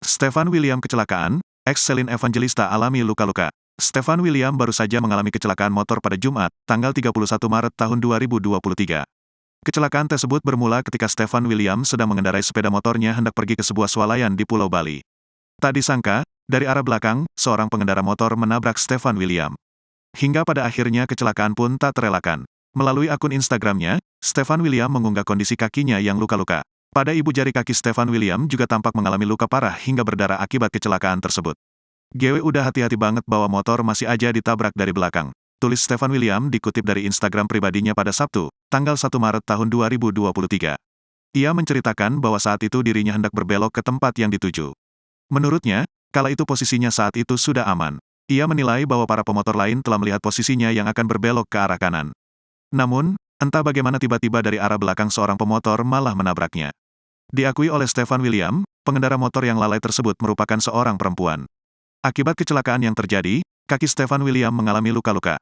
Stefan William kecelakaan, ex-Celine Evangelista alami luka-luka. Stefan William baru saja mengalami kecelakaan motor pada Jumat, tanggal 31 Maret tahun 2023. Kecelakaan tersebut bermula ketika Stefan William sedang mengendarai sepeda motornya hendak pergi ke sebuah swalayan di Pulau Bali. Tak disangka, dari arah belakang, seorang pengendara motor menabrak Stefan William. Hingga pada akhirnya kecelakaan pun tak terelakkan. Melalui akun Instagramnya, Stefan William mengunggah kondisi kakinya yang luka-luka. Pada ibu jari kaki Stefan William juga tampak mengalami luka parah hingga berdarah akibat kecelakaan tersebut. "Gue udah hati-hati banget bawa motor masih aja ditabrak dari belakang," tulis Stefan William dikutip dari Instagram pribadinya pada Sabtu, tanggal 1 Maret tahun 2023. Ia menceritakan bahwa saat itu dirinya hendak berbelok ke tempat yang dituju. Menurutnya, kala itu posisinya saat itu sudah aman. Ia menilai bahwa para pemotor lain telah melihat posisinya yang akan berbelok ke arah kanan. Namun, entah bagaimana tiba-tiba dari arah belakang seorang pemotor malah menabraknya. Diakui oleh Stefan William, pengendara motor yang lalai tersebut merupakan seorang perempuan. Akibat kecelakaan yang terjadi, kaki Stefan William mengalami luka-luka.